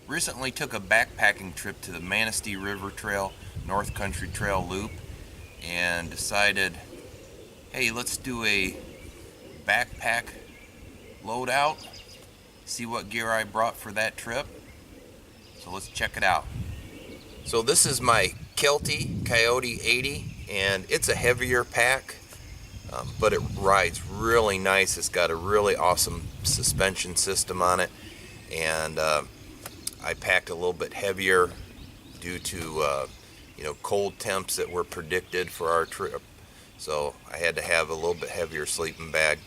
Recently took a backpacking trip to the Manistee River Trail, North Country Trail Loop, and decided, hey, let's do a backpack loadout, see what gear I brought for that trip. So let's check it out. So this is my Kelty Coyote 80, and it's a heavier pack, but it rides really nice. It's got a really awesome suspension system on it, and I packed a little bit heavier due to cold temps that were predicted for our trip. So I had to have a little bit heavier sleeping bag.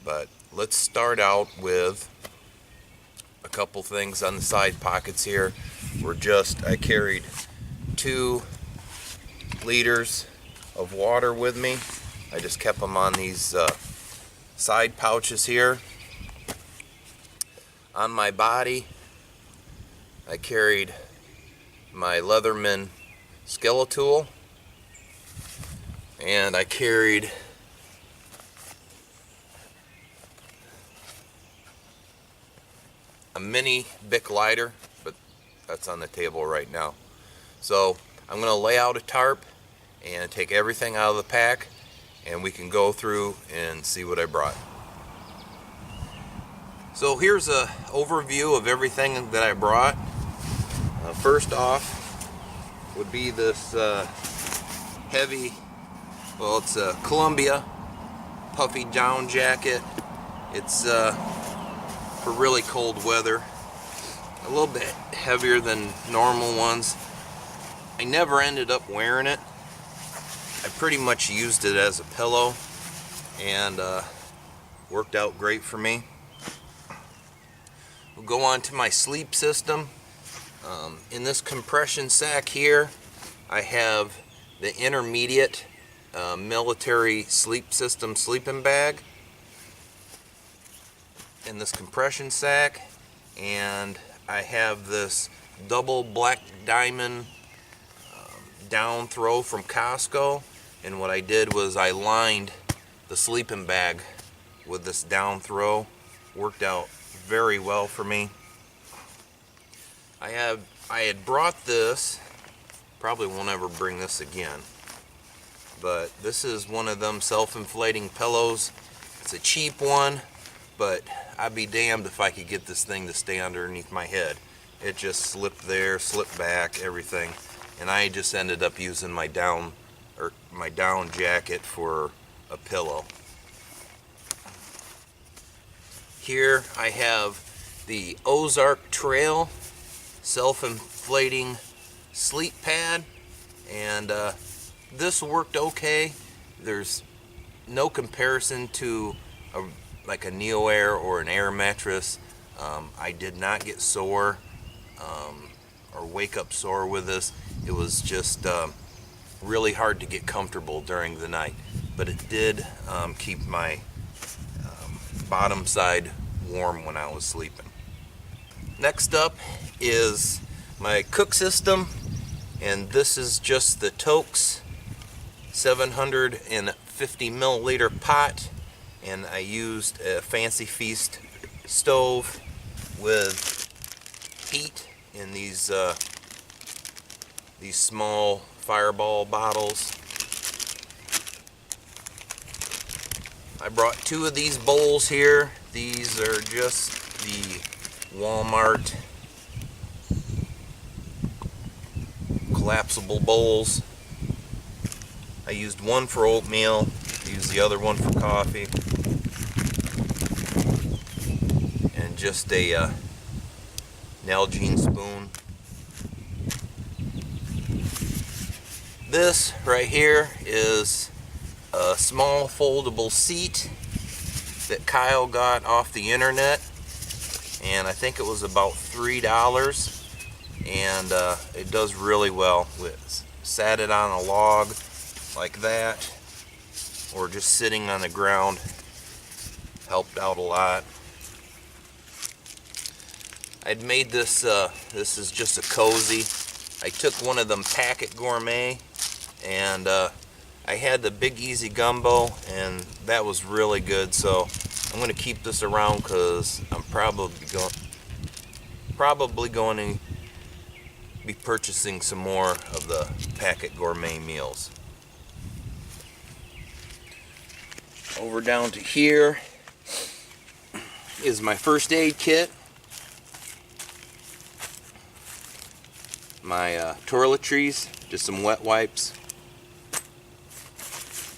But let's start out with a couple things on the side pockets here. I carried 2 liters of water with me. I just kept them on these side pouches here. On my body, I carried my Leatherman Skeletool, and I carried a mini Bic lighter, but that's on the table right now. So I'm going to lay out a tarp and take everything out of the pack, and we can go through and see what I brought. So here's a overview of everything that I brought. First off would be this heavy, it's a Columbia puffy down jacket. It's for really cold weather, a little bit heavier than normal ones. I never ended up wearing it. I pretty much used it as a pillow, and worked out great for me. We'll go on to my sleep system. In this compression sack here, I have the intermediate military sleep system sleeping bag in this compression sack, and I have this double black diamond down throw from Costco. And what I did was I lined the sleeping bag with this down throw. Worked out very well for me. I had brought this, probably won't ever bring this again, but this is one of them self-inflating pillows. It's a cheap one, but I'd be damned if I could get this thing to stay underneath my head. It just slipped there, slipped back, everything, and I just ended up using my down jacket for a pillow. Here I have the Ozark Trail self-inflating sleep pad, and this worked okay. There's no comparison to like a Neo Air or an Air mattress. I did not get sore or wake up sore with this. It was just really hard to get comfortable during the night, but it did keep my bottom side warm when I was sleeping. Next up is my cook system, and this is just the Tokes 750 milliliter pot, and I used a Fancy Feast stove with heat in these small Fireball bottles. I brought 2 of these bowls here. These are just the Walmart collapsible bowls. I used one for oatmeal, used the other one for coffee, and just a Nalgene spoon. This right here is a small foldable seat that Kyle got off the internet, and I think it was about $3, and it does really well. Sat it on a log like that, or just sitting on the ground, helped out a lot. I'd made this, this is just a cozy. I took one of them Packet Gourmet, and I had the Big Easy Gumbo, and that was really good, so I'm going to keep this around because I'm probably probably going to be purchasing some more of the packet gourmet meals. Over down to here is my first aid kit, my toiletries, just some wet wipes.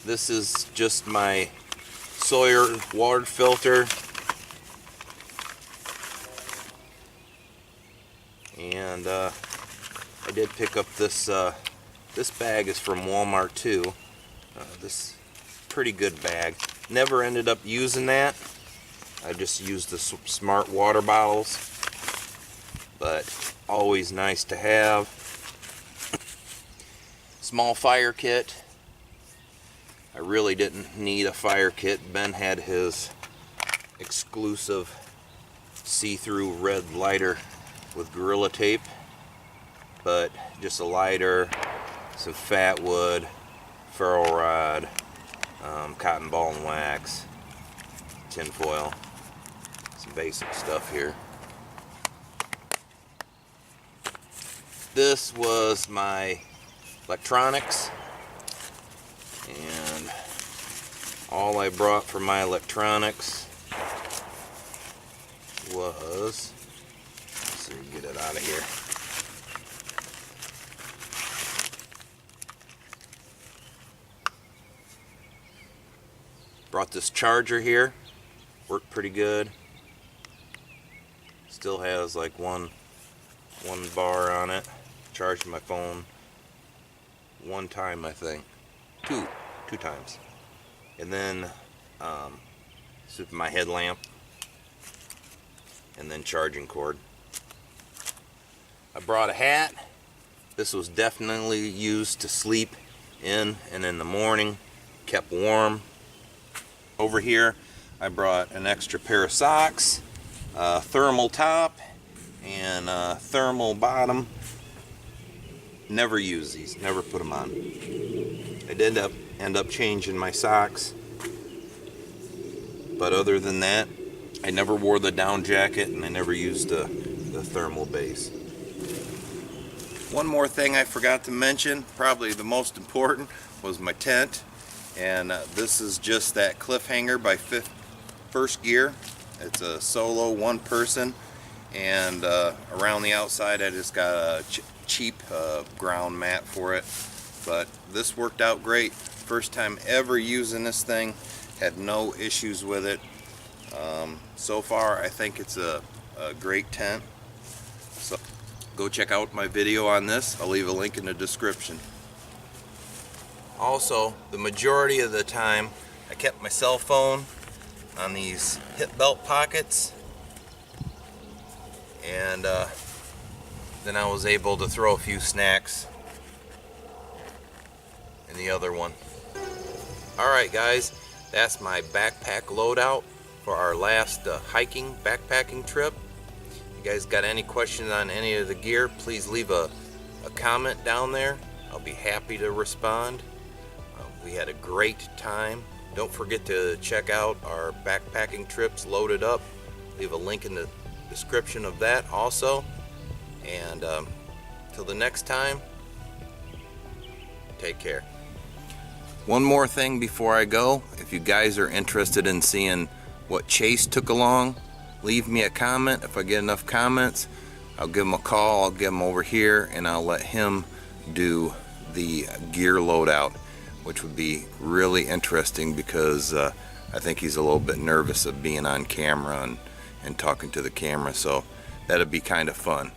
This is just my Sawyer water filter, and I did pick up this this bag is from Walmart too. This pretty good bag. Never ended up using that. I just used the smart water bottles, but always nice to have. Small fire kit. I really didn't need a fire kit. Ben had his exclusive see-through red lighter with Gorilla Tape, but just a lighter, some fat wood, ferro rod, cotton ball and wax, tin foil, some basic stuff here. This was my electronics, and all I brought for my electronics was, let's see, get it out of here. Brought this charger here, worked pretty good. Still has like one bar on it. Charged my phone one time, I think. Two times. And then this is my headlamp, and then charging cord. I brought a hat. This was definitely used to sleep in, and in the morning kept warm. Over here I brought an extra pair of socks, thermal top, and thermal bottom. Never use these, never put them on. I did end up changing my socks, but other than that, I never wore the down jacket, and I never used the thermal base. One more thing I forgot to mention, probably the most important, was my tent. And this is just that cliffhanger by First Gear. It's a solo, one person, and around the outside I just got a cheap ground mat for it. But this worked out great. First time ever using this thing, had no issues with it. So far I think it's a great tent. So go check out my video on this. I'll leave a link in the description. Also, the majority of the time I kept my cell phone on these hip belt pockets, and then I was able to throw a few snacks in the other one. Alright guys, that's my backpack loadout for our last hiking backpacking trip. If you guys got any questions on any of the gear, please leave a comment down there. I'll be happy to respond. We had a great time. Don't forget to check out our backpacking trips loaded up. Leave a link in the description of that also. And till the next time, take care. One more thing before I go. If you guys are interested in seeing what Chase took along, leave me a comment. If I get enough comments, I'll give him a call. I'll get him over here and I'll let him do the gear loadout, which would be really interesting because I think he's a little bit nervous of being on camera and talking to the camera, so that'd be kind of fun.